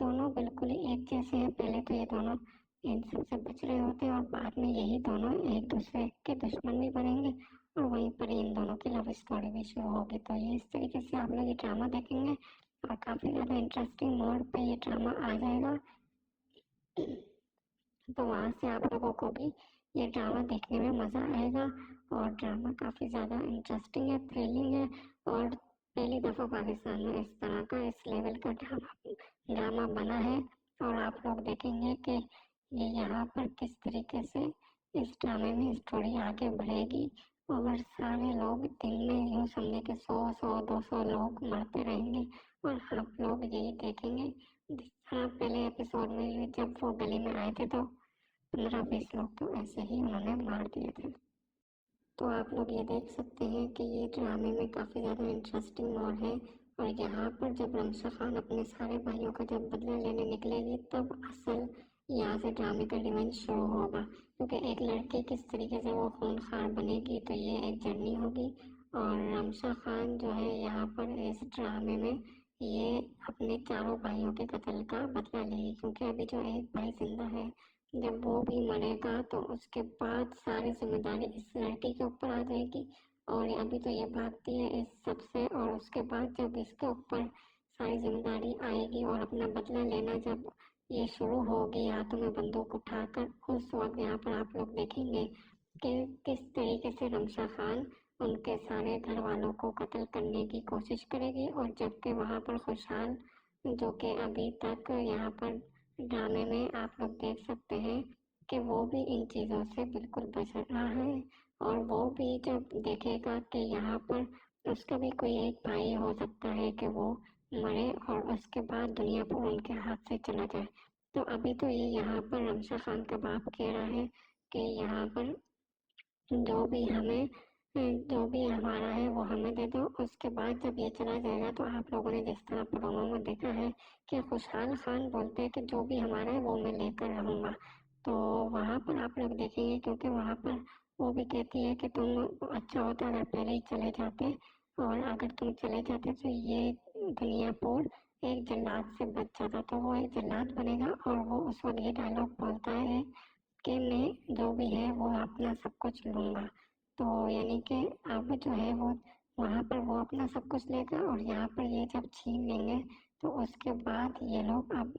दोनों बिल्कुल ही एक जैसे हैं। पहले तो ये दोनों इन सब से बच रहे होते हैं और बाद में यही दोनों एक दूसरे के दुश्मन भी बनेंगे और वहीं पर इन दोनों की लव स्टोरी भी शुरू होगी। तो ये इस तरीके से आप लोग ये ड्रामा देखेंगे और काफी ज्यादा इंटरेस्टिंग मोड पे ये ड्रामा आ जाएगा। तो वहां से आप लोगों को भी ये ड्रामा देखने में मजा आएगा और ड्रामा काफी ज्यादा इंटरेस्टिंग है, थ्रिलिंग है और पहली दफा पाकिस्तान में इस तरह का इस लेवल का ड्रामा बना है। और आप लोग देखेंगे कि ये यहाँ पर किस तरीके से इस ड्रामे में स्टोरी आगे बढ़ेगी और सारे लोग दिन में यूँ समझे कि 100-200 लोग मरते रहेंगे और आप लोग यही देखेंगे। जिस तरह पहले एपिसोड में जब वो गली में आए थे तो 15-20 लोग तो ऐसे ही उन्होंने मार दिए थे। तो आप लोग ये देख सकते हैं कि ये ड्रामे में काफी ज्यादा इंटरेस्टिंग मोड है और यहाँ पर जब रमशा खान अपने सारे भाइयों का जब बदला लेने निकलेगी तब असल यहाँ से ड्रामे का रिवेंज शुरू होगा, क्योंकि एक लड़की किस तरीके से वो खूंखार बनेगी तो ये एक जर्नी होगी। और रमशा खान जो है यहाँ पर इस ड्रामे में ये अपने चारों भाइयों के कत्ल का बदला लेगी, क्योंकि अभी जो एक भाई जिंदा है जब वो भी मरेगा तो उसके बाद सारी जिम्मेदारी इस लड़की के ऊपर आ जाएगी। और अभी तो ये भागती है इस सब से और उसके बाद जब इसके ऊपर सारी जिम्मेदारी आएगी और अपना बदला लेना जब ये शुरू होगी हाथों में बंदूक उठाकर, उस वक्त यहाँ पर आप लोग देखेंगे कि किस तरीके से रमशा खान उनके सारे घर वालों को कत्ल करने की कोशिश करेगी। और जबकि वहाँ पर खुशहाल जो कि अभी तक यहाँ पर ड्रामे में आप लोग देख सकते हैं कि वो भी इन चीजों से बिल्कुल बच रहा है और वो भी जब देखेगा कि यहाँ पर उसका भी कोई एक भाई हो सकता है कि वो मरे और उसके बाद दुनिया पर उनके हाथ से चला जाए। तो अभी तो ये यहाँ पर रमशा खान का बाप कह रहा है कि यहाँ पर जो भी हमारा है वो हमें दे दो। उसके बाद जब ये चला जाएगा तो आप लोगों ने जिस तरह प्रोमो में देखा है कि खुशहाल खान बोलते हैं कि जो भी हमारा है वो मैं लेकर रहूंगा। तो वहाँ पर आप लोग देखेंगे, क्योंकि वहाँ पर वो भी कहती है कि तुम अच्छा होता अगर पहले ही चले जाते और अगर तुम चले जाते तो ये दुनियापुर एक जल्लाद से बच जाता। तो वो एक जल्लाद बनेगा और वो उस वक्त ये डायलॉग बोलता है कि मैं जो भी है वो अपना सब कुछ लूंगा। तो यानी कि अब जो है वो वहाँ पर वो अपना सब कुछ लेगा और यहाँ पर ये जब छीन लेंगे तो उसके बाद ये लोग अब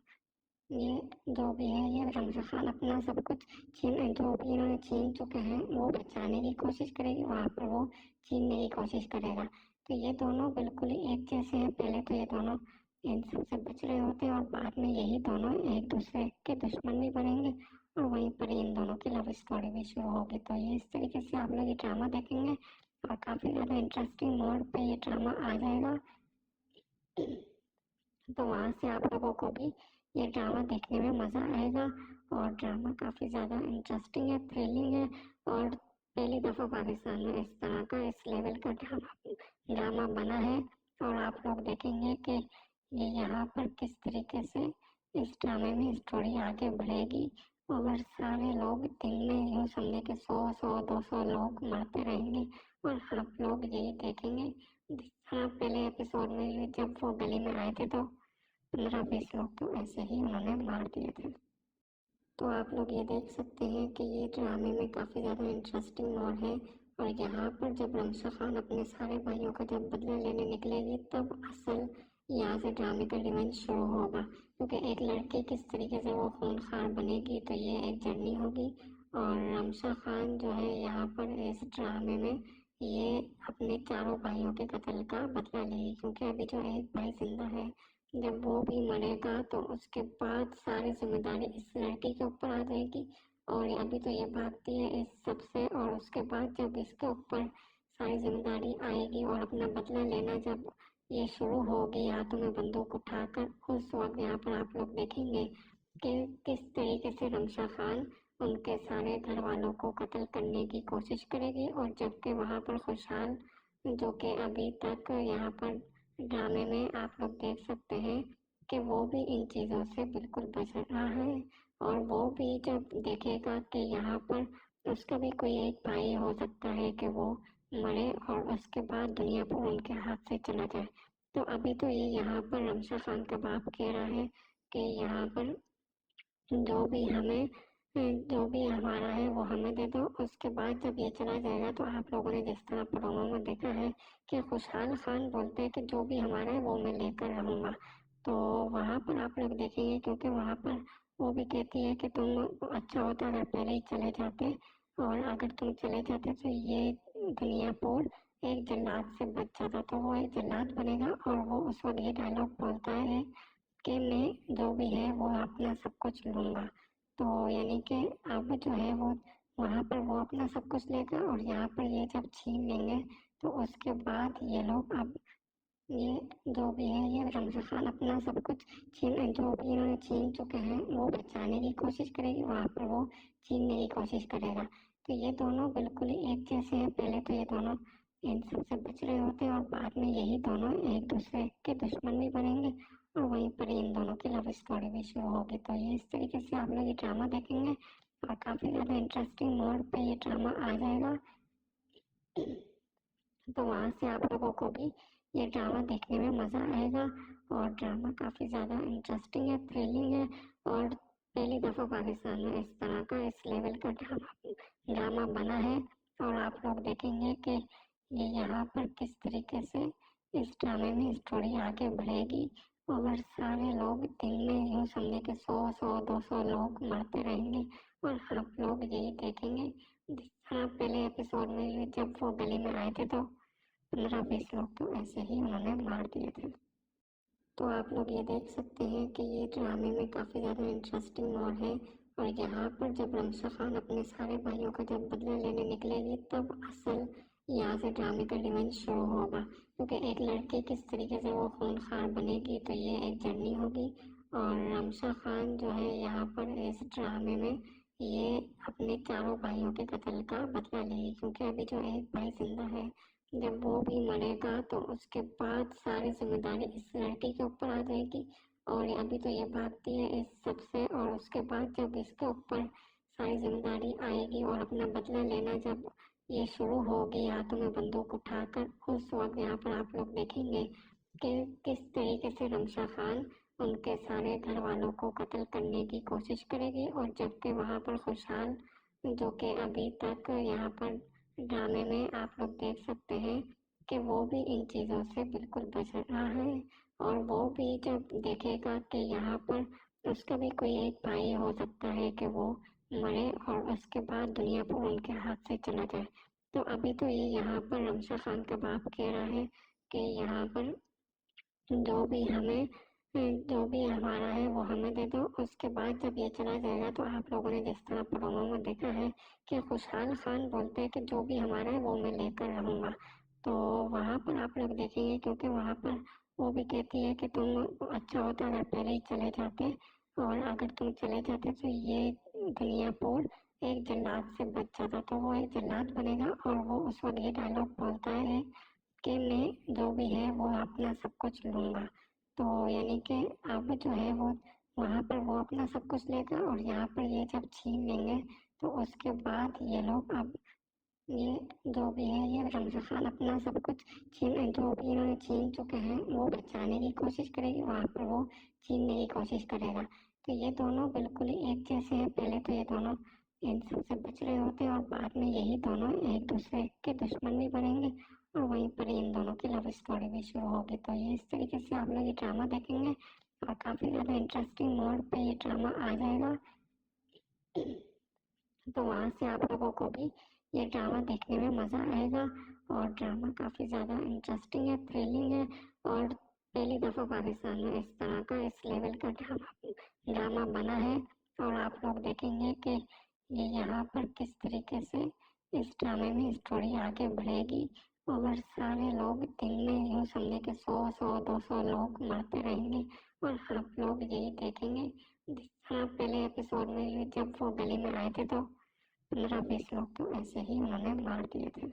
ये जो भी है ये रमशा खान अपना सब कुछ जो भी इन्होंने छीन चुके हैं वो बचाने की कोशिश करेगी, वहाँ पर वो छीनने की कोशिश करेगा। तो ये दोनों बिल्कुल ही एक जैसे हैं। पहले तो ये दोनों इन सब से बच रहे होते हैं और बाद में यही दोनों एक दूसरे के दुश्मन भी बनेंगे और वहीं पर इन दोनों की लव स्टोरी भी शुरू होगी। तो ये इस तरीके से आप लोग ये ड्रामा देखेंगे और काफी ज्यादा इंटरेस्टिंग मोड पे ये ड्रामा आ जाएगा। तो वहां से आप लोगों को भी ये ड्रामा देखने में मजा आएगा और ड्रामा काफी ज्यादा इंटरेस्टिंग है, थ्रिलिंग है और पहली दफा पाकिस्तान में इस तरह का इस लेवल का ड्रामा बना है। और आप लोग देखेंगे कि ये यहाँ पर किस तरीके से इस ड्रामे में स्टोरी आगे बढ़ेगी और सारे लोग दिन में यूँ समझे कि 100-200 लोग मरते रहेंगे और आप लोग यही देखेंगे। जिस तरह पहले एपिसोड में जब वो गली में आए थे तो 15-20 लोग तो ऐसे ही उन्होंने मार दिए थे। तो आप लोग ये देख सकते हैं कि ये ड्रामे में काफी ज्यादा इंटरेस्टिंग मोड है और यहाँ पर जब रमशा खान अपने सारे भाइयों का जब बदला लेने निकलेगी तब असल यहाँ से ड्रामे का रिवेंज शुरू होगा, क्योंकि एक लड़की किस तरीके से वो खूंखार बनेगी तो ये एक जर्नी होगी। और रमशा खान जो है यहाँ पर इस ड्रामे में ये अपने चारों भाइयों के कत्ल का बदला लेगी, क्योंकि अभी जो एक भाई जिंदा है जब वो भी मरेगा तो उसके बाद सारी जिम्मेदारी इस लड़की के ऊपर आ जाएगी। और अभी तो ये भागती है इस सब से और उसके बाद जब इसके ऊपर सारी जिम्मेदारी आएगी और अपना बदला लेना जब ये शुरू होगी हाथों में बंदूक उठाकर, उस वक्त यहाँ पर आप लोग देखेंगे कि किस तरीके से रमशा खान उनके सारे घर वालों को कत्ल करने की कोशिश करेगी। और जबकि वहाँ पर खुशहाल जो कि अभी तक यहाँ पर ड्रामे में आप लोग देख सकते हैं कि वो भी इन चीजों से बिल्कुल बच रहा है और वो भी जब देखेगा कि यहाँ पर उसका भी कोई एक भाई हो सकता है कि वो मरे और उसके बाद दुनिया पर उनके हाथ से चला जाए। तो अभी तो ये यहाँ पर रमशा खान का बाप कह रहा है कि यहाँ पर जो भी हमें जो भी हमारा है वो हमें दे दो। उसके बाद जब ये चला जाएगा तो आप लोगों ने जिस तरह प्रोमो में देखा है कि खुशहाल खान बोलते हैं कि जो भी हमारा है वो मैं लेकर रहूँगा। तो वहाँ पर आप लोग देखेंगे, क्योंकि वहाँ पर वो भी कहती है कि तुम अच्छा होता अगर पहले ही चले जाते, और अगर तुम चले जाते तो ये दुनियापुर एक जल्लाद से बच जाता। तो वो एक जल्लाद बनेगा और वो उस वक्त ये डायलॉग बोलता है कि मैं जो भी है वो अपना सब कुछ लूँगा। तो यानी कि अब जो है वो वहाँ पर वो अपना सब कुछ लेगा और यहाँ पर ये जब छीन लेंगे तो उसके बाद ये लोग अब ये जो भी है ये रमज़ा खान अपना सब कुछ जो भी इन्होंने छीन चुके हैं वो बचाने की कोशिश करेगी, वहाँ पर वो छीनने की कोशिश करेगा। तो ये दोनों बिल्कुल ही एक जैसे हैं। पहले तो ये दोनों इन सब से बच रहे होते हैं और बाद में यही दोनों एक दूसरे के दुश्मन भी बनेंगे और वहीं पर इन दोनों की लव स्टोरी भी शुरू होगी। तो ये इस तरीके से आप लोग ये ड्रामा देखेंगे और काफ़ी ज़्यादा इंटरेस्टिंग मोड पे ये ड्रामा आ जाएगा। तो वहाँ से आप लोगों को भी ये ड्रामा देखने में मज़ा आएगा और ड्रामा काफ़ी ज़्यादा इंटरेस्टिंग है, थ्रिलिंग है और पहली दफ़ा पाकिस्तान में इस तरह का इस लेवल का ड्रामा बना है। और आप लोग देखेंगे कि ये यहाँ पर किस तरीके से इस ड्रामे में स्टोरी आगे बढ़ेगी और सारे लोग दिन में यूँ समझे कि 100-200 लोग मरते रहेंगे और आप लोग यही देखेंगे। जिस तरह पहले एपिसोड में जब वो गली में आए थे तो 15-20 लोग तो ऐसे ही उन्होंने मार दिए थे। तो आप लोग ये देख सकते हैं कि ये ड्रामे में काफ़ी ज़्यादा इंटरेस्टिंग मोड है और यहाँ पर जब रमशा खान अपने सारे भाइयों का जब बदला लेने निकलेगी तब असल यहाँ से ड्रामे का रिवेंज शुरू होगा, क्योंकि एक लड़की किस तरीके से वो खूंखार बनेगी तो ये एक जर्नी होगी। और रमशा खान जो है यहाँ पर इस ड्रामे में ये अपने चारों भाइयों के कत्ल का बदला लेगी, क्योंकि अभी जो एक भाई जिंदा है जब वो भी मरेगा तो उसके बाद सारी जिम्मेदारी इस लड़की के ऊपर आ जाएगी और अभी तो ये भागती है इस सब से, और उसके बाद जब इसके ऊपर सारी जिम्मेदारी आएगी और अपना बदला लेना जब ये शुरू होगी हाथों में बंदूक उठाकर, उस वक्त यहाँ पर आप लोग देखेंगे कि किस तरीके से रमशा खान उनके सारे घर वालों को कत्ल करने की कोशिश करेगी। और जबकि वहाँ पर खुशहाल जो कि अभी तक यहाँ पर ड्रामे में आप लोग देख सकते हैं कि वो भी इन चीज़ों से बिल्कुल बच रहा है और वो भी जब देखेगा कि यहाँ पर उसका भी कोई एक भाई हो सकता है कि वो मरे और उसके बाद दुनिया पर उनके हाथ से चला जाए। तो अभी तो ये यहाँ पर रमशा खान का बाप कह रहा है कि यहाँ पर जो भी हमें जो भी हमारा है वो हमें दे दो। उसके बाद जब ये चला जाएगा तो आप लोगों ने जिस तरह प्रोमो में देखा है कि खुशहाल खान बोलते हैं कि जो भी हमारा है वो मैं लेकर रहूँगा। तो वहाँ पर आप लोग देखेंगे, क्योंकि वहाँ पर वो भी कहती है कि तुम अच्छा होता अगर पहले ही चले जाते, और अगर तुम चले जाते तो ये दुनियापुर एक जल्लाद से बच जाता। तो वो एक जल्लाद बनेगा और वो उस वक्त ये डायलॉग बोलता है कि मैं जो भी है वो अपना सब कुछ लूँगा। तो यानी कि अब जो है वो वहाँ पर वो अपना सब कुछ लेगा और यहाँ पर ये जब छीन लेंगे तो उसके बाद ये लोग अब ये जो भी है ये रमज़ा खान अपना सब कुछ जो भी इन्होंने छीन चुके हैं वो बचाने की कोशिश करेगी, वहाँ पर वो छीनने की कोशिश करेगा। तो ये दोनों बिल्कुल ही एक जैसे हैं। पहले तो ये दोनों इन सब से बच रहे होते हैं और बाद में यही दोनों एक दूसरे के दुश्मन भी बनेंगे और वहीं पर इन दोनों की लव स्टोरी भी शुरू होगी। तो ये इस तरीके से आप लोग ये ड्रामा देखेंगे और काफ़ी ज़्यादा इंटरेस्टिंग मोड पे ये ड्रामा आ जाएगा। तो वहाँ से आप लोगों को भी ये ड्रामा देखने में मज़ा आएगा और ड्रामा काफ़ी ज़्यादा इंटरेस्टिंग है, थ्रिलिंग है और पहली दफ़ा पाकिस्तान में इस तरह का इस लेवल का ड्रामा बना है। और आप लोग देखेंगे कि ये यहाँ पर किस तरीके से इस ड्रामे में स्टोरी आगे बढ़ेगी और सारे लोग दिन में यूँ समझे कि 100-200 लोग मरते रहेंगे और आप लोग यही देखेंगे। जिस तरह पहले एपिसोड में जब वो गली में आए थे तो 15-20 लोग तो ऐसे ही उन्होंने मार दिए थे।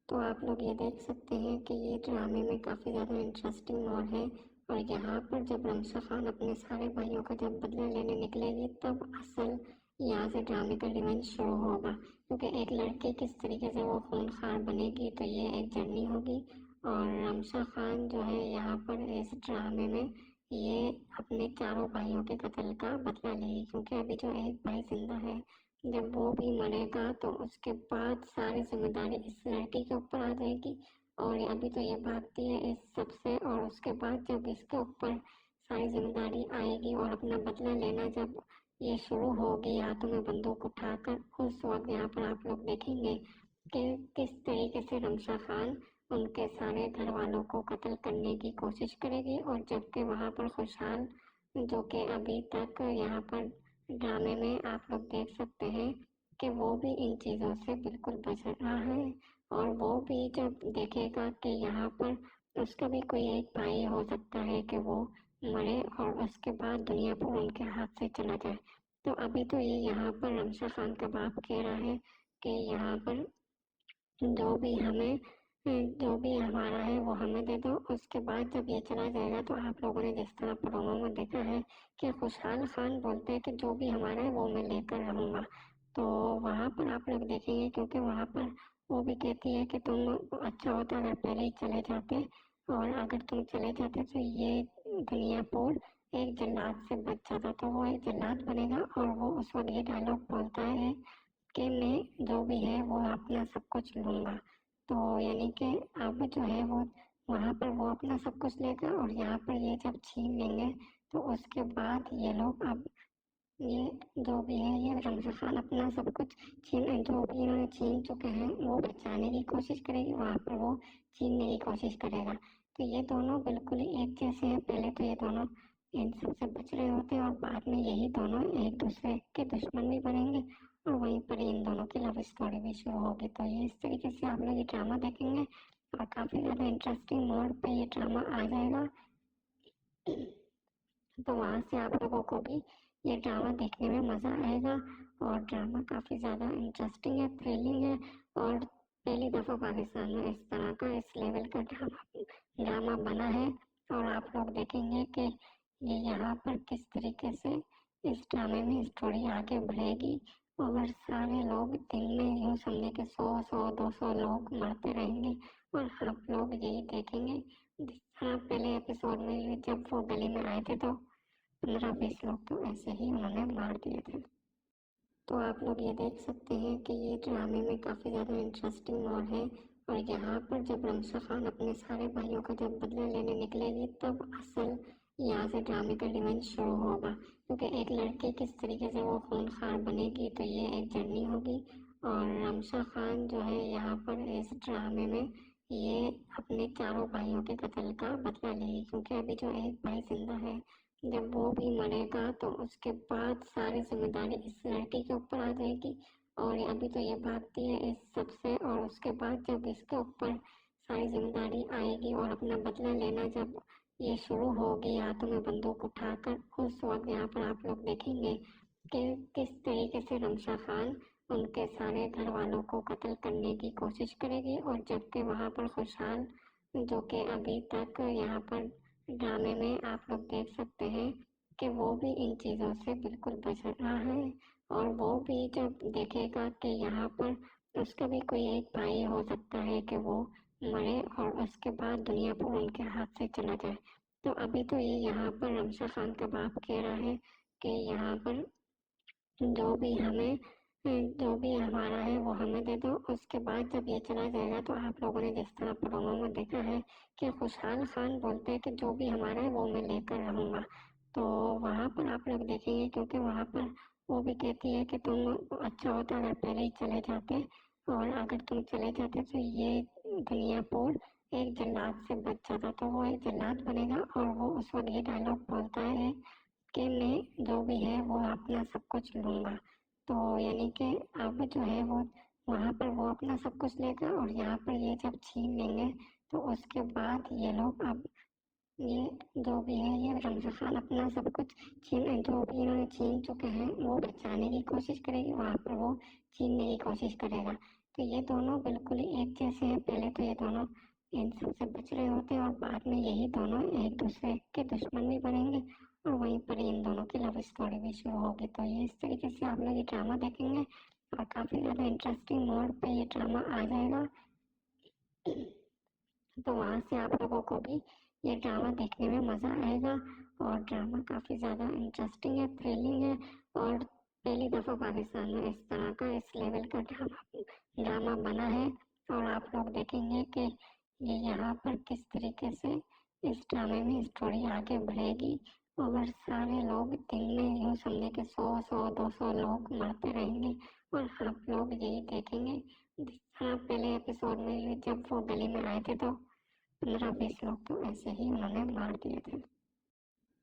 तो आप लोग ये देख सकते हैं कि ये ड्रामे में काफ़ी ज़्यादा इंटरेस्टिंग मोड है और यहाँ पर जब रमशा खान अपने सारे भाइयों का जब बदला लेने निकलेगी तब असल यहाँ से ड्रामे का रिवेंज शुरू होगा, क्योंकि एक लड़की किस तरीके से वो खूंखार बनेगी तो ये एक जर्नी होगी। और रमशा खान जो है यहाँ पर इस ड्रामे में ये अपने चारों भाइयों के कत्ल का बदला लेगी, क्योंकि अभी जो एक भाई जिंदा है, जब वो भी मरेगा तो उसके बाद सारी जिम्मेदारी इस लड़की के ऊपर आ जाएगी। और अभी तो ये भागती है इस सब से, और उसके बाद जब इसके ऊपर सारी जिम्मेदारी आएगी और अपना बदला लेना जब ये शुरू होगी हाथों में बंदूक उठाकर, उस वक्त यहाँ पर आप लोग देखेंगे कि किस तरीके से रमशा खान उनके सारे घर वालों को कत्ल करने की कोशिश करेगी। और जबकि वहाँ पर खुशहाल, जो कि अभी तक यहाँ पर ड्रामे में आप लोग देख सकते हैं कि वो भी इन चीज़ों से बिल्कुल बच रहा है। और वो भी जब देखेगा कि यहाँ पर उसका भी कोई एक भाई हो सकता है कि वो मरे और उसके बाद दुनिया पर उनके हाथ से चला जाए। तो अभी तो ये यहाँ पर रमशा खान का बाप कह रहा है कि यहाँ पर जो भी हमारा है वो हमें दे दो। उसके बाद जब ये चला जाएगा तो आप लोगों ने जिस तरह प्रोमो में देखा है कि खुशहाल खान बोलते हैं कि जो भी हमारा है वो मैं लेकर रहूँगा। तो वहाँ पर आप लोग देखेंगे, क्योंकि वहाँ पर वो भी कहती है कि तुम अच्छा होता अगर पहले ही चले जाते, और अगर तुम चले जाते तो ये दुनियापुर एक जल्लाद से बच जाता, तो वो एक जल्लाद बनेगा। और वो उस वक्त ये डायलॉग बोलता है कि मैं जो भी है वो अपना सब कुछ लूँगा। तो यानी कि अब जो है वो वहाँ पर वो अपना सब कुछ लेगा, और यहाँ पर ये जब छीन लेंगे तो उसके बाद ये लोग अब ये जो भी है ये रमज़ा खान अपना सब कुछ जो भी इन्होंने छीन चुके हैं वो बचाने की कोशिश करेगी, वहाँ पर वो छीनने की कोशिश करेगा। तो ये दोनों बिल्कुल ही एक जैसे हैं। पहले तो ये दोनों इन सब से बच रहे होते हैं और बाद में यही दोनों एक दूसरे के दुश्मन भी बनेंगे, और वहीं पर इन दोनों की लव स्टोरी भी शुरू होगी। तो ये इस तरीके से आप लोग ये ड्रामा देखेंगे और काफ़ी ज़्यादा इंटरेस्टिंग मोड पे ये ड्रामा आ जाएगा। तो वहाँ से आप लोगों को भी ये ड्रामा देखने में मज़ा आएगा। और ड्रामा काफ़ी ज़्यादा इंटरेस्टिंग है, थ्रिलिंग है, और पहली दफ़ा पाकिस्तान में इस तरह का इस लेवल का ड्रामा बना है। और आप लोग देखेंगे कि ये यहाँ पर किस तरीके से इस ड्रामे में स्टोरी आगे बढ़ेगी, और सारे लोग दिन में यूँ समझे कि 100-200 लोग मरते रहेंगे, और आप लोग यही देखेंगे। जिस तरह पहले एपिसोड में ये जब वो गली में आए थे तो 15-20 लोग तो ऐसे ही उन्होंने मार दिए थे। तो आप लोग ये देख सकते हैं कि ये ड्रामे में काफ़ी ज़्यादा इंटरेस्टिंग मोड है। और यहाँ पर जब रमशा खान अपने सारे भाइयों का जब बदला लेने निकलेगी तब असल यहाँ से ड्रामे का रिवेंज शुरू होगा, क्योंकि एक लड़की किस तरीके से वो खूंखार बनेगी तो ये एक जर्नी होगी। और रमशा खान जो है यहाँ पर इस ड्रामे में ये अपने चारों भाइयों के कत्ल का बदला लेगी, क्योंकि अभी जो एक भाई जिंदा है, जब वो भी मरेगा तो उसके बाद सारी जिम्मेदारी इस लड़की के ऊपर आ जाएगी। और अभी तो ये भागती है इस सब से, और उसके बाद जब इसके ऊपर सारी जिम्मेदारी आएगी और अपना बदला लेना जब ये शुरू होगी हाथों में बंदूक उठाकर, उस वक्त यहाँ पर आप लोग देखेंगे कि किस तरीके से रमशा खान उनके सारे घर वालों को कत्ल करने की कोशिश करेगी। और जबकि वहाँ पर खुशहाल, जो कि अभी तक यहाँ पर ड्रामे में आप लोग देख सकते हैं कि वो भी इन चीज़ों से बिल्कुल बच रहा है। और वो भी जब देखेगा कि यहाँ पर उसका भी कोई एक भाई हो सकता है कि वो मरे और उसके बाद दुनिया पर उनके हाथ से चला जाए। तो अभी तो ये यहाँ पर रमशा खान का बाप कह रहा है कि यहाँ पर जो भी हमारा है वो हमें दे दो। उसके बाद जब ये चला जाएगा तो आप लोगों ने जिस तरह प्रोमो में देखा है कि खुशहाल खान बोलते हैं कि जो भी हमारा है वो मैं लेकर रहूँगा। तो वहाँ पर आप लोग देखेंगे, क्योंकि वहाँ पर वो भी कहती है कि तुम अच्छा होता अगर पहले ही चले जाते, और अगर तुम चले जाते तो ये दुनियापुर एक जल्लाद से बच जाता, तो वो एक जल्लाद बनेगा। और वो उस वक्त ये डायलॉग बोलता है कि मैं जो भी है वो अपना सब कुछ लूँगा। तो यानी कि अब जो है वो वहाँ पर वो अपना सब कुछ लेगा, और यहाँ पर ये जब छीन लेंगे तो उसके बाद ये लोग अब ये जो भी है ये रमज़ा खान अपना सब कुछ जो भी इन्होंने छीन चुके हैं वो बचाने की कोशिश करेगी, वहाँ पर वो छीनने की कोशिश करेगा। तो ये दोनों बिल्कुल ही एक जैसे हैं। पहले तो ये दोनों इन सब से बच रहे होते हैं, और बाद में यही दोनों एक दूसरे के दुश्मन भी बनेंगे, और वहीं पर इन दोनों की लव स्टोरी भी शुरू होगी। तो ये इस तरीके से आप लोग ये ड्रामा देखेंगे और काफ़ी ज़्यादा इंटरेस्टिंग मोड पे ये ड्रामा आ जाएगा। तो वहाँ से आप लोगों को भी ये ड्रामा देखने में मज़ा आएगा। और ड्रामा काफ़ी ज़्यादा इंटरेस्टिंग है, थ्रिलिंग है और पहली दफ़ा पाकिस्तान में इस तरह का इस लेवल का ड्रामा बना है। और आप लोग देखेंगे कि ये यहाँ पर किस तरीके से इस ड्रामे में स्टोरी आगे बढ़ेगी और सारे लोग दिन में यूँ समझे कि 100-200 लोग मरते रहेंगे और आप लोग यही देखेंगे। जिस तरह पहले एपिसोड में जब वो गली में आए थे तो 15-20 लोग तो ऐसे ही उन्होंने मार दिए थे।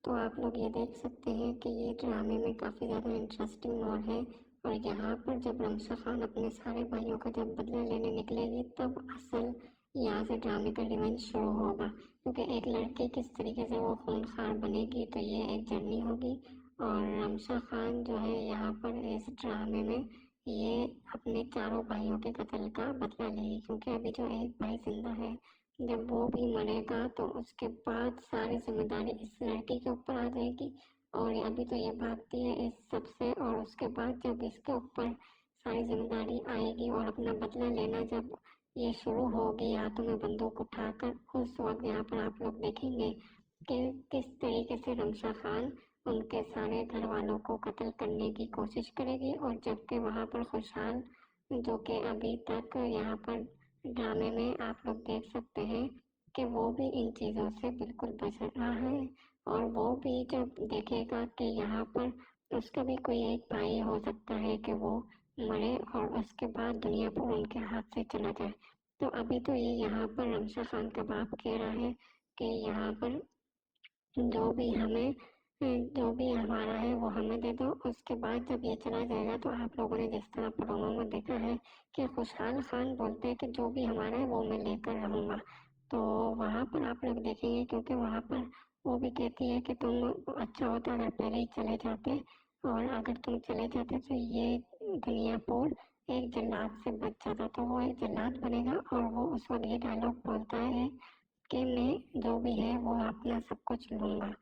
तो आप लोग ये देख सकते हैं कि ये ड्रामे में काफ़ी ज़्यादा इंटरेस्टिंग मोड़ है। और यहाँ पर जब रमशा खान अपने सारे भाइयों का जब बदला लेने निकलेगी तब असल यहाँ से ड्रामे का रिवेंज शुरू होगा, क्योंकि एक लड़की किस तरीके से वो खूंखार बनेगी तो ये एक जर्नी होगी। और रमशा खान जो है यहाँ पर इस ड्रामे में ये अपने चारों भाइयों के कत्ल का बदला लेगी, क्योंकि अभी जो एक भाई जिंदा है जब वो भी मरेगा तो उसके बाद सारी जिम्मेदारी इस लड़की के ऊपर आ जाएगी। और अभी तो ये भागती है इस सब से और उसके बाद जब इसके ऊपर सारी जिम्मेदारी आएगी और अपना बदला लेना जब ये शुरू होगी हाथों में बंदूक उठाकर, उस वक्त यहाँ पर आप लोग देखेंगे कि किस तरीके से रमशा खान उनके सारे घर वालों को कत्ल करने की कोशिश करेगी। और जबकि वहाँ पर खुशहाल जो कि अभी तक यहाँ पर ड्रामे में आप लोग देख सकते हैं कि वो भी इन चीज़ों से बिल्कुल बच रहा है। और वो भी जब देखेगा कि यहाँ पर उसका भी कोई एक भाई हो सकता है कि वो मरे और उसके बाद दुनिया पर उनके हाथ से चला जाए। तो अभी तो ये यहाँ पर रमशा खान का बाप कह रहा है कि यहाँ पर जो भी हमारा है वो हमें दे दो। उसके बाद जब ये चला जाएगा तो आप लोगों ने जिस तरह प्रोमो में देखा है कि खुशहाल खान बोलते हैं कि जो भी हमारा है वो मैं लेकर रहूँगा। तो वहाँ पर आप लोग देखेंगे, क्योंकि वहाँ पर वो भी कहती है कि तुम अच्छा होता अगर पहले ही चले जाते, और अगर तुम चले जाते तो ये दुनियापुर एक जल्लाद से बच जाता, तो वो एक जल्लाद बनेगा। और वो उस वक्त ये डायलॉग बोलता है कि मैं जो भी है वो अपना सब कुछ लूँगा।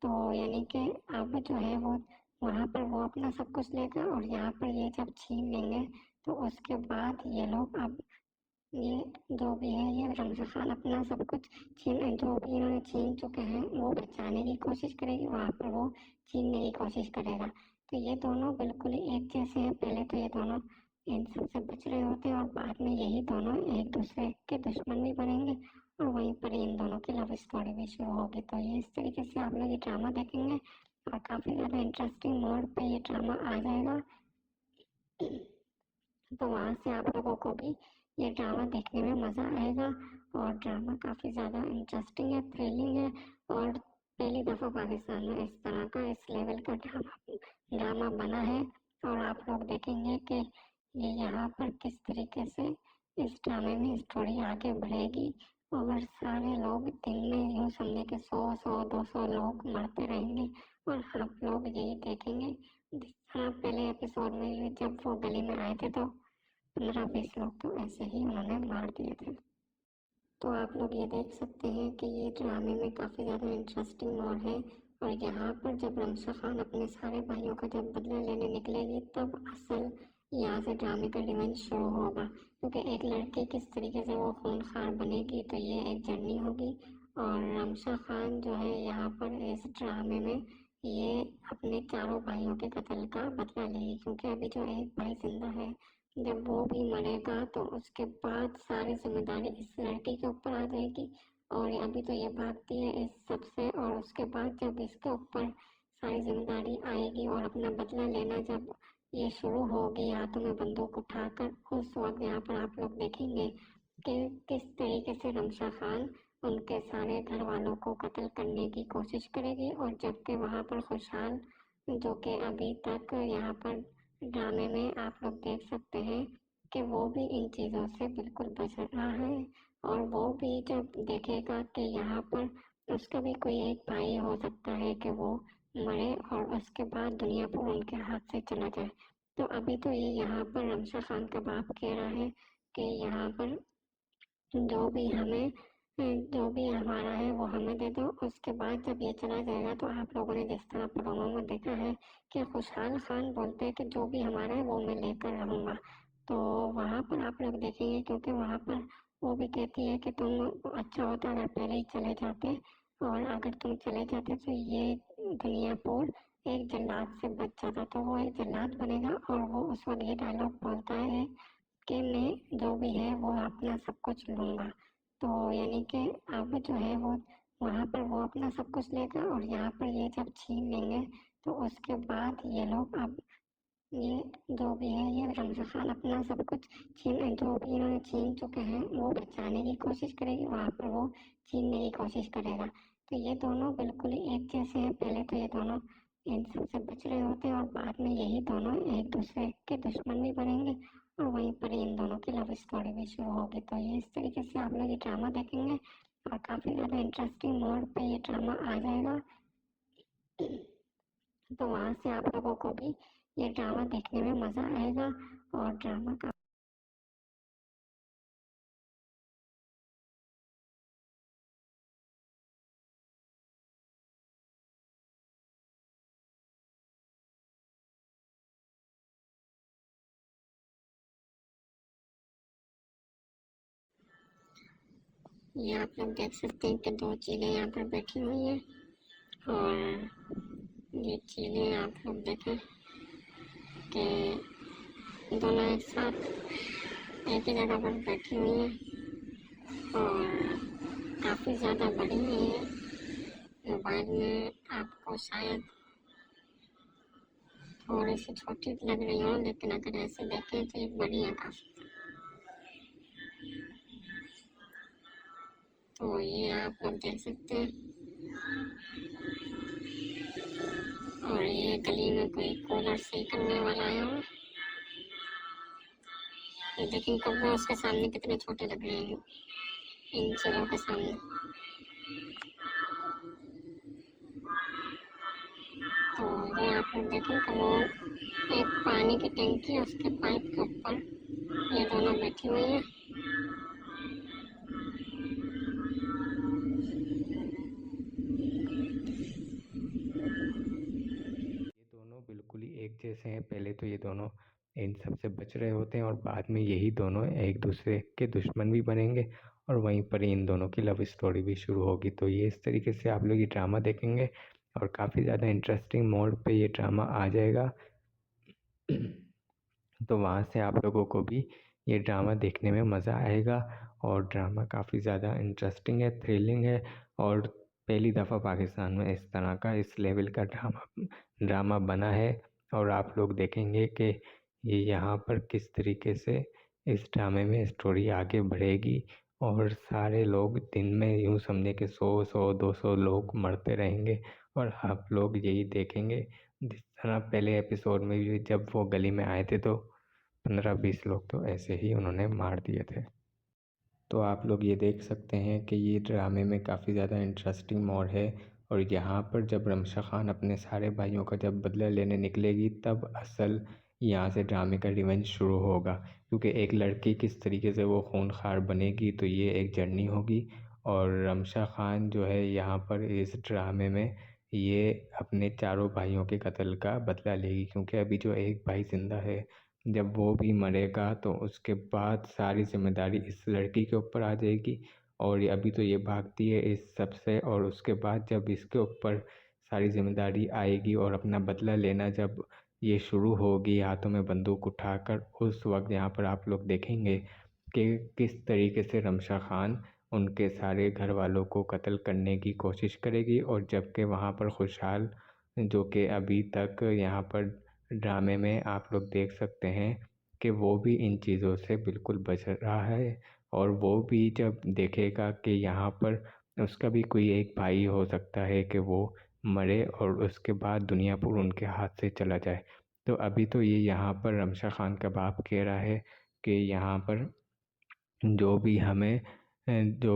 तो यानी कि अब जो है वो वहाँ पर वो अपना सब कुछ लेगा और यहाँ पर ये जब छीन लेंगे तो उसके बाद ये लोग अब ये जो भी है ये रमशा खान अपना सब कुछ जो भी इन्होंने छीन चुके हैं वो बचाने की कोशिश करेगी, वहाँ पर वो छीनने की कोशिश करेगा। तो ये दोनों बिल्कुल ही एक जैसे हैं। पहले तो ये दोनों इन सबसे बच रहे होते हैं और बाद में यही दोनों एक दूसरे के दुश्मन भी बनेंगे और वहीं पर इन दोनों की लव स्टोरी भी शुरू होगी। तो ये इस तरीके से आप लोग ये ड्रामा देखेंगे और काफ़ी ज़्यादा इंटरेस्टिंग मोड पे ये ड्रामा आ जाएगा। तो वहाँ से आप लोगों को भी ये ड्रामा देखने में मज़ा आएगा। और ड्रामा काफ़ी ज़्यादा इंटरेस्टिंग है, थ्रिलिंग है और पहली दफ़ा पाकिस्तान में इस तरह का इस लेवल का ड्रामा बना है। और आप लोग देखेंगे कि ये यहाँ पर किस तरीके से इस ड्रामे में स्टोरी आगे बढ़ेगी और सारे लोग दिन में यूँ समझे कि 100-200 लोग मरते रहेंगे और आप लोग यही देखेंगे। जिस तरह पहले एपिसोड में जब वो गली में आए थे तो 15-20 लोग तो ऐसे ही उन्होंने मार दिए थे। तो आप लोग ये देख सकते हैं कि ये ड्रामे में काफ़ी ज़्यादा इंटरेस्टिंग मोड़ है। और यहाँ पर जब रमशा खान अपने सारे भाइयों का जब बदला लेने निकलेगी तब असल यहाँ से ड्रामे का रिवेंज शुरू होगा, क्योंकि एक लड़की किस तरीके से वो खूंखार बनेगी तो ये एक जर्नी होगी। और रमशा खान जो है यहाँ पर इस ड्रामे में ये अपने चारों भाइयों के कत्ल का बदला लेगी, क्योंकि अभी जो एक भाई जिंदा है जब वो भी मरेगा तो उसके बाद सारी जिम्मेदारी इस लड़की के ऊपर आ जाएगी। और अभी तो ये भागती है इस सब से और उसके बाद जब इसके ऊपर सारी जिम्मेदारी आएगी और अपना बदला लेना जब ये शुरू होगी हाथों में बंदूक उठाकर, उस वक्त यहाँ पर आप लोग देखेंगे कि किस तरीके से रमशा खान उनके सारे घर वालों को कत्ल करने की कोशिश करेगी। और जबकि वहाँ पर खुशहाल जो कि अभी तक यहाँ पर ड्रामे में आप लोग देख सकते हैं कि वो भी इन चीज़ों से बिल्कुल बच रहा है। और वो भी जब देखेगा कि यहाँ पर उसका भी कोई एक भाई हो सकता है कि वो मरे और उसके बाद दुनिया पर उनके हाथ से चला जाए। तो अभी तो ये यहाँ पर रमशा खान का बाप कह रहा है कि यहाँ पर जो भी हमारा है वो हमें दे दो। उसके बाद जब ये चला जाएगा तो आप लोगों ने जिस तरह प्रोमो में देखा है कि खुशहाल खान बोलते हैं कि जो भी हमारा है वो मैं लेकर रहूँगा। तो वहाँ पर आप लोग देखेंगे, क्योंकि वहाँ पर वो भी कहती है कि तुम अच्छा होता अगर पहले ही चले जाते, और अगर तुम चले जाते तो ये दुनियापुर एक जल्लाद से बच जाता। तो वो एक जल्लाद बनेगा और वो उस वक्त ये डायलॉग बोलता है कि मैं जो भी है वो अपना सब कुछ लूँगा। तो यानी कि अब जो है वो वहाँ पर वो अपना सब कुछ लेगा और यहाँ पर ये जब छीन लेंगे तो उसके बाद ये लोग अब ये जो भी है ये रमज़ा खान अपना सब कुछ जो भी इन्होंने छीन चुके हैं वो बचाने की कोशिश करेगी, वहाँ पर वो छीनने की कोशिश करेगा। तो ये दोनों बिल्कुल ही एक जैसे हैं। पहले तो ये दोनों इन सबसे बच रहे होते हैं और बाद में यही दोनों एक दूसरे के दुश्मन भी बनेंगे और वहीं पर इन दोनों की लव स्टोरी भी शुरू होगी। तो ये इस तरीके से आप लोग ये ड्रामा देखेंगे और काफ़ी ज़्यादा इंटरेस्टिंग मोड पे ये ड्रामा आ जाएगा। तो वहाँ से आप लोगों को भी ये ड्रामा देखने में मज़ा आएगा और ड्रामा का ये आप लोग देख सकते हैं कि दो चीलें यहाँ पर बैठी हुई हैं और ये चीलें आप लोग देखें कि दोनों एक साथ एक ही जगह पर बैठी हुई हैं और काफ़ी ज़्यादा बड़ी है ये। मोबाइल में आपको शायद थोड़ी सी छोटी लग रही हो, लेकिन अगर ऐसे देखें तो ये बड़ी है काफ़ी। तो ये आप लोग देख सकते हैं और ये गली में कोई कूलर सही करने वाला आया हो। ये देखिए कौवे उसके सामने कितने छोटे लग रहे हैं इन चीलों के सामने। तो ये आप लोग देखें कि वो एक पानी की टंकी है उसके पाइप के ऊपर ये दोनों बैठी हुई हैं। ये दोनों बिल्कुल ही एक जैसे हैं। पहले तो ये दोनों इन सब से बच रहे होते हैं और बाद में यही दोनों एक दूसरे के दुश्मन भी बनेंगे और वहीं पर इन दोनों की लव स्टोरी भी शुरू होगी। तो ये इस तरीके से आप लोग ये ड्रामा देखेंगे और काफ़ी ज़्यादा इंटरेस्टिंग मोड पे ये ड्रामा आ जाएगा। तो वहाँ से आप लोगों को भी ये ड्रामा देखने में मज़ा आएगा और ड्रामा काफ़ी ज़्यादा इंटरेस्टिंग है, थ्रिलिंग है और पहली दफ़ा पाकिस्तान में इस तरह का इस लेवल का ड्रामा बना है। और आप लोग देखेंगे कि ये यहाँ पर किस तरीके से इस ड्रामे में स्टोरी आगे बढ़ेगी और सारे लोग दिन में यूँ समझे कि 100-200 लोग मरते रहेंगे और आप लोग यही देखेंगे। जिस तरह पहले एपिसोड में भी जब वो गली में आए थे तो 15-20 लोग तो ऐसे ही उन्होंने मार दिए थे। तो आप लोग ये देख सकते हैं कि ये ड्रामे में काफ़ी ज़्यादा इंटरेस्टिंग मोड़ है और यहाँ पर जब रमशा खान अपने सारे भाइयों का जब बदला लेने निकलेगी तब असल यहाँ से ड्रामे का रिवेंज शुरू होगा, क्योंकि एक लड़की किस तरीके से वो खूनखार बनेगी तो ये एक जर्नी होगी। और रमशा खान जो है यहाँ पर इस ड्रामे में ये अपने चारों भाइयों के कत्ल का बदला लेगी, क्योंकि अभी जो एक भाई ज़िंदा है जब वो भी मरेगा तो उसके बाद सारी जिम्मेदारी इस लड़की के ऊपर आ जाएगी। और अभी तो ये भागती है इस सब से और उसके बाद जब इसके ऊपर सारी जिम्मेदारी आएगी और अपना बदला लेना जब ये शुरू होगी हाथों में बंदूक उठाकर, उस वक्त यहाँ पर आप लोग देखेंगे कि किस तरीके से रमशा खान उनके सारे घर वालों को कत्ल करने की कोशिश करेगी। और जबकि वहाँ पर खुशहाल जो कि अभी तक यहाँ पर ड्रामे में आप लोग देख सकते हैं कि वो भी इन चीज़ों से बिल्कुल बच रहा है और वो भी जब देखेगा कि यहाँ पर उसका भी कोई एक भाई हो सकता है कि वो मरे और उसके बाद दुनियापुर उनके हाथ से चला जाए। तो अभी तो ये यहाँ पर रमशा खान का बाप कह रहा है कि यहाँ पर जो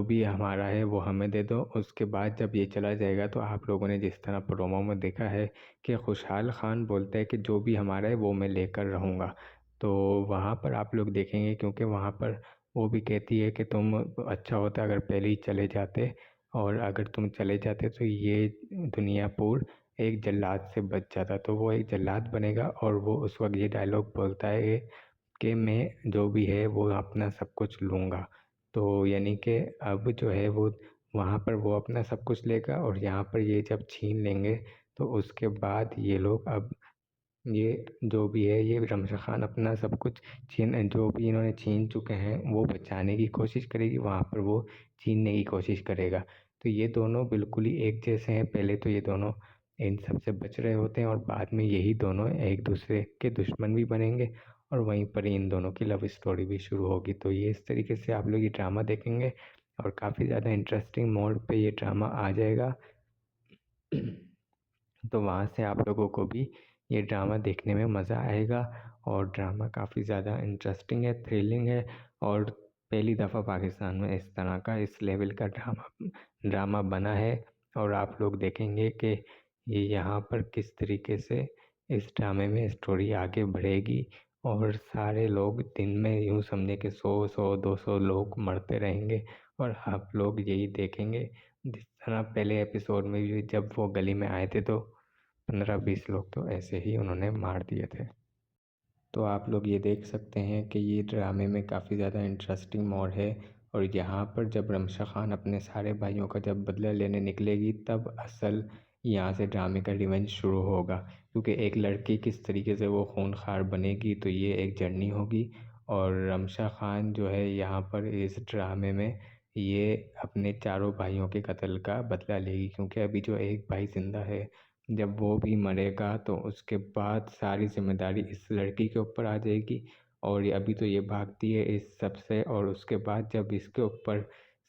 भी हमारा है वो हमें दे दो। उसके बाद जब ये चला जाएगा तो आप लोगों ने जिस तरह प्रोमो में देखा है कि खुशहाल खान बोलता है कि जो भी हमारा है वो मैं लेकर रहूँगा। तो वहाँ पर आप लोग देखेंगे, क्योंकि वहाँ पर वो भी कहती है कि तुम अच्छा होता अगर पहले ही चले जाते और अगर तुम चले जाते तो ये दुनियापुर एक जल्लाद से बच जाता। तो वो एक जल्लाद बनेगा और वो उस वक्त ये डायलॉग बोलता है कि मैं जो भी है वो अपना सब कुछ लूँगा। तो यानी कि अब जो है वो वहाँ पर वो अपना सब कुछ लेगा और यहाँ पर ये जब छीन लेंगे तो उसके बाद ये लोग अब ये जो भी है ये रमशा खान अपना सब कुछ जो भी इन्होंने छीन चुके हैं वो बचाने की कोशिश करेगी, वहाँ पर वो छीनने की कोशिश करेगा। तो ये दोनों बिल्कुल ही एक जैसे हैं। पहले तो ये दोनों इन सब से बच रहे होते हैं और बाद में यही दोनों एक दूसरे के दुश्मन भी बनेंगे और वहीं पर इन दोनों की लव स्टोरी भी शुरू होगी। तो ये इस तरीके से आप लोग ये ड्रामा देखेंगे और काफ़ी ज़्यादा इंटरेस्टिंग मोड पे ये ड्रामा आ जाएगा। तो वहाँ से आप लोगों को भी ये ड्रामा देखने में मज़ा आएगा और ड्रामा काफ़ी ज़्यादा इंटरेस्टिंग है, थ्रिलिंग है और पहली दफ़ा पाकिस्तान में इस तरह का इस लेवल का ड्रामा बना है। और आप लोग देखेंगे कि ये यहाँ पर किस तरीके से इस ड्रामे में स्टोरी आगे बढ़ेगी और सारे लोग दिन में यूँ समझे कि 100-200 लोग मरते रहेंगे और आप लोग यही देखेंगे। जिस तरह पहले एपिसोड में भी जब वो गली में आए थे तो 15-20 लोग तो ऐसे ही उन्होंने मार दिए थे। तो आप लोग ये देख सकते हैं कि ये ड्रामे में काफ़ी ज़्यादा इंटरेस्टिंग मोड़ है और यहाँ पर जब रमशा खान अपने सारे भाइयों का जब बदला लेने निकलेगी तब असल यहाँ से ड्रामे का रिवेंज शुरू होगा, क्योंकि एक लड़की किस तरीके से वो खूनखार बनेगी तो ये एक जर्नी होगी। और रमशा खान जो है यहाँ पर इस ड्रामे में ये अपने चारों भाइयों के कत्ल का बदला लेगी, क्योंकि अभी जो एक भाई ज़िंदा है जब वो भी मरेगा तो उसके बाद सारी जिम्मेदारी इस लड़की के ऊपर आ जाएगी। और अभी तो ये भागती है इस सब से और उसके बाद जब इसके ऊपर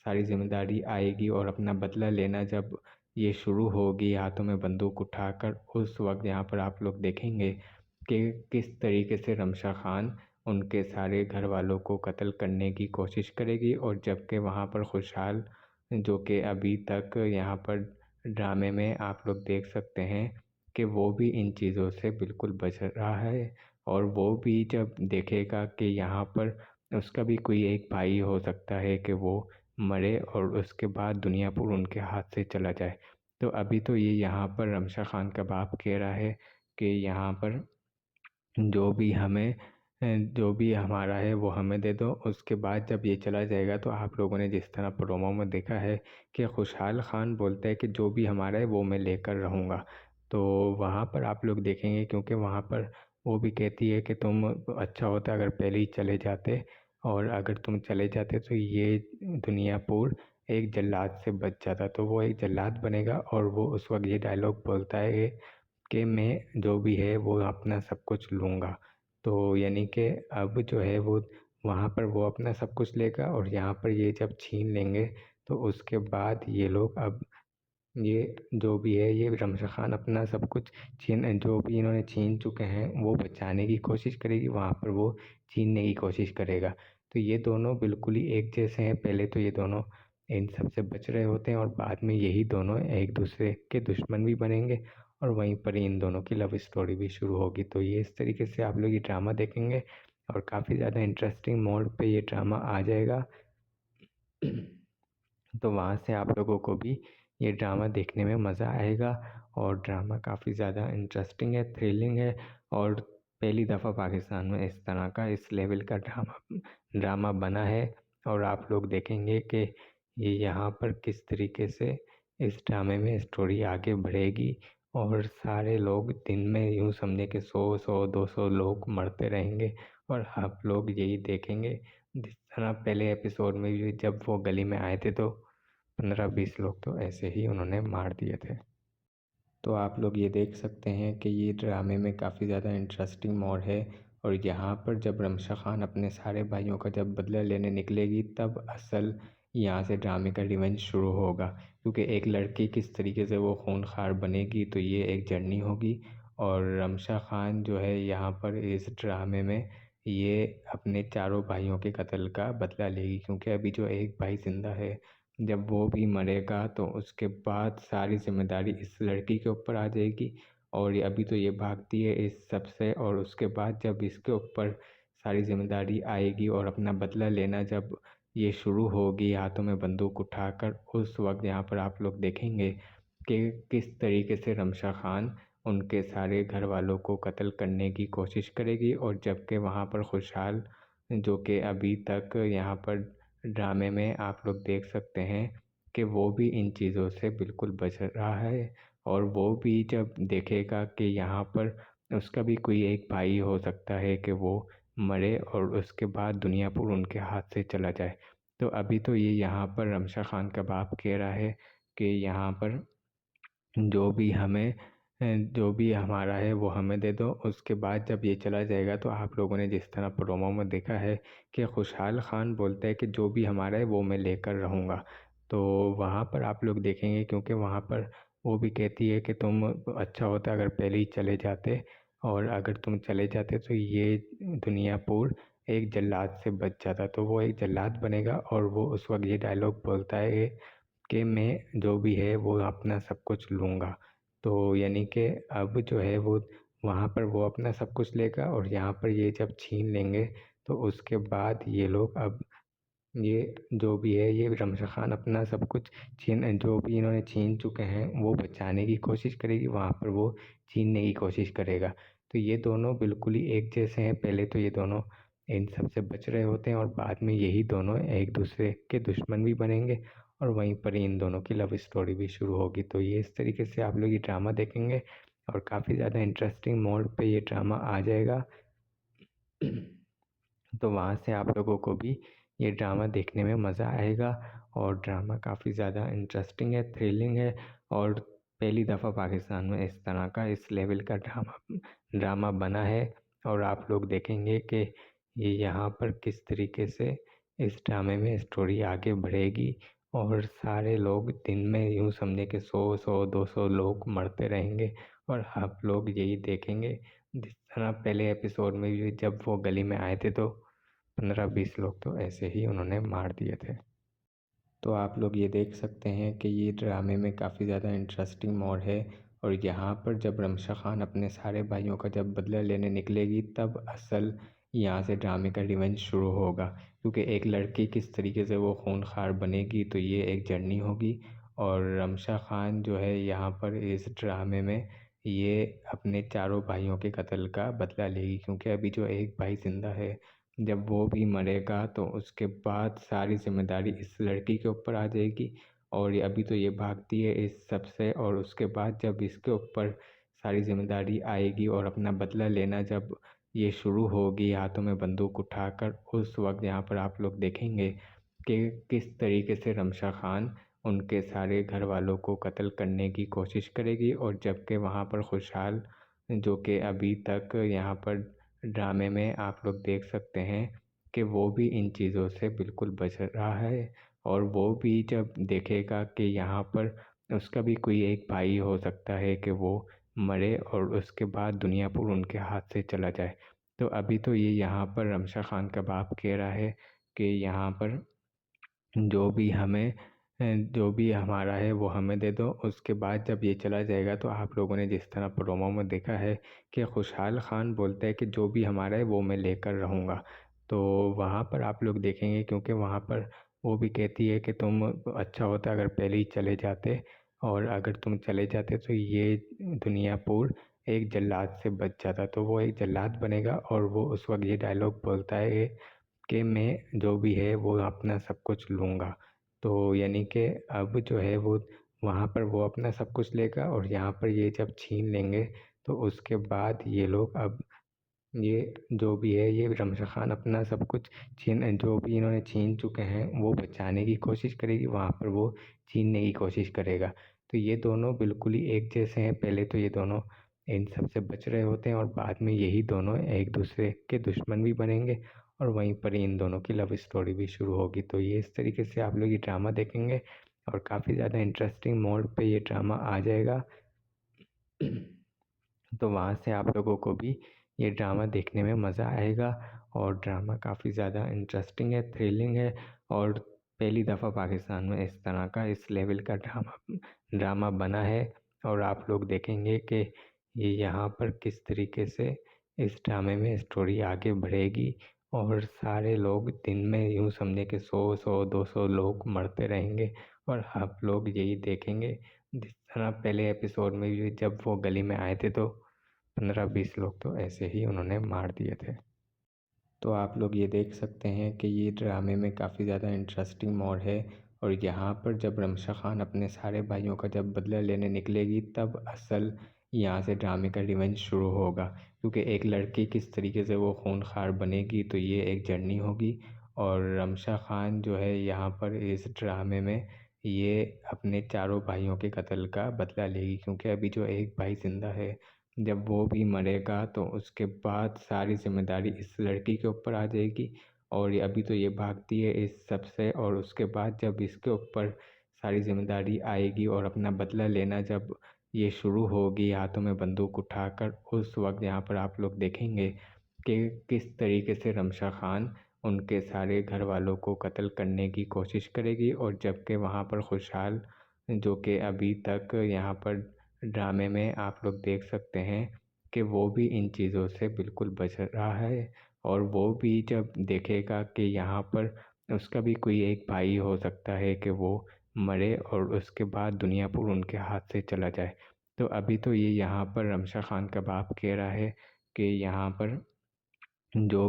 सारी जिम्मेदारी आएगी और अपना बदला लेना जब ये शुरू होगी हाथों में बंदूक उठाकर, उस वक्त यहाँ पर आप लोग देखेंगे कि किस तरीके से रमशा खान उनके सारे घर वालों को कत्ल करने की कोशिश करेगी। और जबकि वहाँ पर खुशहाल जो कि अभी तक यहाँ पर ड्रामे में आप लोग देख सकते हैं कि वो भी इन चीज़ों से बिल्कुल बच रहा है और वो भी जब देखेगा कि यहाँ पर उसका भी कोई एक भाई हो सकता है कि वो मरे और उसके बाद दुनिया पूरी उनके हाथ से चला जाए। तो अभी तो ये यहाँ पर रमशा खान का बाप कह रहा है कि यहाँ पर जो भी हमारा है वो हमें दे दो। उसके बाद जब ये चला जाएगा तो आप लोगों ने जिस तरह प्रोमो में देखा है कि खुशहाल खान बोलता है कि जो भी हमारा है वो मैं लेकर रहूँगा। तो वहाँ पर आप लोग देखेंगे, क्योंकि वहाँ पर वो भी कहती है कि तुम अच्छा होता अगर पहले ही चले जाते और अगर तुम चले जाते तो ये दुनियापुर एक जल्लाद से बच जाता। तो वो एक जल्लाद बनेगा और वो उस वक्त ये डायलॉग बोलता है कि मैं जो भी है वो अपना सब कुछ लूँगा। तो यानी कि अब जो है वो वहाँ पर वो अपना सब कुछ लेगा और यहाँ पर ये जब छीन लेंगे तो उसके बाद ये लोग अब ये जो भी है ये रमशा खान अपना सब कुछ जो भी इन्होंने छीन चुके हैं वो बचाने की कोशिश करेगी, वहाँ पर वो छीनने की कोशिश करेगा। तो ये दोनों बिल्कुल ही एक जैसे हैं। पहले तो ये दोनों इन सब से बच रहे होते हैं और बाद में यही दोनों एक दूसरे के दुश्मन भी बनेंगे और वहीं पर इन दोनों की लव स्टोरी भी शुरू होगी। तो ये इस तरीके से आप लोग ये ड्रामा देखेंगे और काफ़ी ज़्यादा इंटरेस्टिंग मोड पे ये ड्रामा आ जाएगा। तो वहाँ से आप लोगों को भी ये ड्रामा देखने में मज़ा आएगा और ड्रामा काफ़ी ज़्यादा इंटरेस्टिंग है, थ्रिलिंग है और पहली दफ़ा पाकिस्तान में इस तरह का इस लेवल का ड्रामा बना है। और आप लोग देखेंगे कि ये यहाँ पर किस तरीके से इस ड्रामे में स्टोरी आगे बढ़ेगी और सारे लोग दिन में यूँ समझे कि 100-200 लोग मरते रहेंगे और आप लोग यही देखेंगे। जिस तरह पहले एपिसोड में भी जब वो गली में आए थे तो 15-20 लोग तो ऐसे ही उन्होंने मार दिए थे। तो आप लोग ये देख सकते हैं कि ये ड्रामे में काफ़ी ज़्यादा इंटरेस्टिंग मोड़ है और यहाँ पर जब रमशा खान अपने सारे भाइयों का जब बदला लेने निकलेगी तब असल यहाँ से ड्रामे का रिवेंज शुरू होगा, क्योंकि एक लड़की किस तरीके से वो खूनखार बनेगी तो ये एक जर्नी होगी। और रमशा खान जो है यहाँ पर इस ड्रामे में ये अपने चारों भाइयों के कत्ल का बदला लेगी, क्योंकि अभी जो एक भाई ज़िंदा है जब वो भी मरेगा तो उसके बाद सारी जिम्मेदारी इस लड़की के ऊपर आ जाएगी। और अभी तो ये भागती है इस सब से और उसके बाद जब इसके ऊपर सारी जिम्मेदारी आएगी और अपना बदला लेना जब ये शुरू होगी हाथों में बंदूक उठाकर, उस वक्त यहाँ पर आप लोग देखेंगे कि किस तरीके से रमशा खान उनके सारे घर वालों को कत्ल करने की कोशिश करेगी। और जबकि वहाँ पर खुशहाल जो कि अभी तक यहाँ पर ड्रामे में आप लोग देख सकते हैं कि वो भी इन चीज़ों से बिल्कुल बच रहा है और वो भी जब देखेगा कि यहाँ पर उसका भी कोई एक भाई हो सकता है कि वो मरे और उसके बाद दुनियापुर उनके हाथ से चला जाए। तो अभी तो ये यहाँ पर रमशा खान का बाप कह रहा है कि यहाँ पर जो भी हमारा है वो हमें दे दो। उसके बाद जब ये चला जाएगा तो आप लोगों ने जिस तरह प्रोमो में देखा है कि खुशहाल खान बोलता है कि जो भी हमारा है वो मैं लेकर रहूँगा। तो वहाँ पर आप लोग देखेंगे क्योंकि वहाँ पर वो भी कहती है कि तुम अच्छा होता अगर पहले ही चले जाते और अगर तुम चले जाते तो ये दुनियापुर एक जल्लाद से बच जाता। तो वो एक जल्लाद बनेगा और वो उस वक्त ये डायलॉग बोलता है कि मैं जो भी है वो अपना सब कुछ लूँगा। तो यानी कि अब जो है वो वहाँ पर वो अपना सब कुछ लेगा और यहाँ पर ये जब छीन लेंगे तो उसके बाद ये लोग अब ये जो भी है ये रमशा खान अपना सब कुछ जो भी इन्होंने छीन चुके हैं वो बचाने की कोशिश करेगी, वहाँ पर वो छीनने की कोशिश करेगा। तो ये दोनों बिल्कुल ही एक जैसे हैं। पहले तो ये दोनों इन सब से बच रहे होते हैं और बाद में यही दोनों एक दूसरे के दुश्मन भी बनेंगे और वहीं पर इन दोनों की लव स्टोरी भी शुरू होगी। तो ये इस तरीके से आप लोग ये ड्रामा देखेंगे और काफ़ी ज़्यादा इंटरेस्टिंग मोड पे ये ड्रामा आ जाएगा। तो वहाँ से आप लोगों को भी ये ड्रामा देखने में मज़ा आएगा और ड्रामा काफ़ी ज़्यादा इंटरेस्टिंग है, थ्रिलिंग है और पहली दफ़ा पाकिस्तान में इस तरह का इस लेवल का ड्रामा बना है। और आप लोग देखेंगे कि ये यहाँ पर किस तरीके से इस ड्रामे में स्टोरी आगे बढ़ेगी और सारे लोग दिन में यूँ समझे कि 100-200 लोग मरते रहेंगे और आप लोग यही देखेंगे। जिस तरह पहले एपिसोड में भी जब वो गली में आए थे तो 15-20 लोग तो ऐसे ही उन्होंने मार दिए थे। तो आप लोग ये देख सकते हैं कि ये ड्रामे में काफ़ी ज़्यादा इंटरेस्टिंग मोड़ है और यहाँ पर जब रमशा खान अपने सारे भाइयों का जब बदला लेने निकलेगी तब असल यहाँ से ड्रामे का रिवेंज शुरू होगा। क्योंकि एक लड़की किस तरीके से वो खूनखार बनेगी तो ये एक जर्नी होगी और रमशा खान जो है यहाँ पर इस ड्रामे में ये अपने चारों भाइयों के कत्ल का बदला लेगी। क्योंकि अभी जो एक भाई ज़िंदा है जब वो भी मरेगा तो उसके बाद सारी जिम्मेदारी इस लड़की के ऊपर आ जाएगी और ये अभी तो ये भागती है इस सब से और उसके बाद जब इसके ऊपर सारी जिम्मेदारी आएगी और अपना बदला लेना जब ये शुरू होगी हाथों में बंदूक उठाकर, उस वक्त यहाँ पर आप लोग देखेंगे कि किस तरीके से रमशा खान उनके सारे घर वालों को कत्ल करने की कोशिश करेगी। और जबकि वहाँ पर खुशहाल जो कि अभी तक यहाँ पर ड्रामे में आप लोग देख सकते हैं कि वो भी इन चीज़ों से बिल्कुल बच रहा है और वो भी जब देखेगा कि यहाँ पर उसका भी कोई एक भाई हो सकता है कि वो मरे और उसके बाद दुनियापुर उनके हाथ से चला जाए। तो अभी तो ये यहाँ पर रमशा खान का बाप कह रहा है कि यहाँ पर जो भी हमारा है वो हमें दे दो। उसके बाद जब ये चला जाएगा तो आप लोगों ने जिस तरह प्रोमो में देखा है कि खुशहाल खान बोलता है कि जो भी हमारा है वो मैं लेकर रहूँगा। तो वहाँ पर आप लोग देखेंगे क्योंकि वहाँ पर वो भी कहती है कि तुम अच्छा होता अगर पहले ही चले जाते और अगर तुम चले जाते तो ये दुनियापुर एक जल्लाद से बच जाता। तो वो एक जल्लाद बनेगा और वो उस वक्त ये डायलॉग बोलता है कि मैं जो भी है वो अपना सब कुछ लूँगा। तो यानी कि अब जो है वो वहाँ पर वो अपना सब कुछ लेगा और यहाँ पर ये जब छीन लेंगे तो उसके बाद ये लोग अब ये जो भी है ये रमशा खान अपना सब कुछ जो भी इन्होंने छीन चुके हैं वो बचाने की कोशिश करेगी, वहाँ पर वो छीनने की कोशिश करेगा। तो ये दोनों बिल्कुल ही एक जैसे हैं। पहले तो ये दोनों इन सब से बच रहे होते हैं और बाद में यही दोनों एक दूसरे के दुश्मन भी बनेंगे और वहीं पर इन दोनों की लव स्टोरी भी शुरू होगी। तो ये इस तरीके से आप लोग ये ड्रामा देखेंगे और काफ़ी ज़्यादा इंटरेस्टिंग मोड पे ये ड्रामा आ जाएगा। तो वहाँ से आप लोगों को भी ये ड्रामा देखने में मज़ा आएगा और ड्रामा काफ़ी ज़्यादा इंटरेस्टिंग है, थ्रिलिंग है और पहली दफ़ा पाकिस्तान में इस तरह का इस लेवल का ड्रामा बना है। और आप लोग देखेंगे कि ये यहाँ पर किस तरीके से इस ड्रामे में स्टोरी आगे बढ़ेगी और सारे लोग दिन में यूँ समझे कि 100-200 लोग मरते रहेंगे और आप लोग यही देखेंगे। जिस तरह पहले एपिसोड में भी जब वो गली में आए थे तो 15-20 लोग तो ऐसे ही उन्होंने मार दिए थे। तो आप लोग ये देख सकते हैं कि ये ड्रामे में काफ़ी ज़्यादा इंटरेस्टिंग मोड़ है और यहाँ पर जब रमशा खान अपने सारे भाइयों का जब बदला लेने निकलेगी तब असल यहाँ से ड्रामे का रिवेंज शुरू होगा, क्योंकि एक लड़की किस तरीके से वो खूंखार बनेगी तो ये एक जर्नी होगी। और रमशा खान जो है यहाँ पर इस ड्रामे में ये अपने चारों भाइयों के कत्ल का बदला लेगी, क्योंकि अभी जो एक भाई ज़िंदा है जब वो भी मरेगा तो उसके बाद सारी जिम्मेदारी इस लड़की के ऊपर आ जाएगी। और ये अभी तो ये भागती है इस सब से, और उसके बाद जब इसके ऊपर सारी जिम्मेदारी आएगी और अपना बदला लेना जब ये शुरू होगी हाथों में बंदूक उठाकर, उस वक्त यहाँ पर आप लोग देखेंगे कि किस तरीके से रमशा खान उनके सारे घर वालों को कत्ल करने की कोशिश करेगी। और जबकि वहाँ पर खुशहाल जो कि अभी तक यहाँ पर ड्रामे में आप लोग देख सकते हैं कि वो भी इन चीज़ों से बिल्कुल बच रहा है। और वो भी जब देखेगा कि यहाँ पर उसका भी कोई एक भाई हो सकता है कि वो मरे और उसके बाद दुनियापुर उनके हाथ से चला जाए। तो अभी तो ये यहाँ पर रमशा खान का बाप कह रहा है कि यहाँ पर जो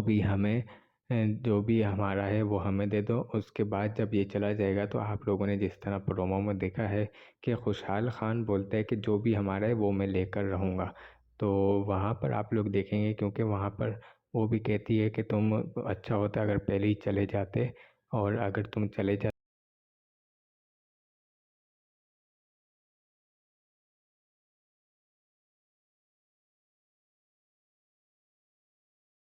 भी हमारा है वो हमें दे दो। उसके बाद जब ये चला जाएगा तो आप लोगों ने जिस तरह प्रोमो में देखा है कि खुशहाल खान बोलता है कि जो भी हमारा है वो मैं लेकर रहूँगा। तो वहाँ पर आप लोग देखेंगे, क्योंकि वहाँ पर वो भी कहती है कि तुम अच्छा होता अगर पहले ही चले जाते, और अगर तुम चले जा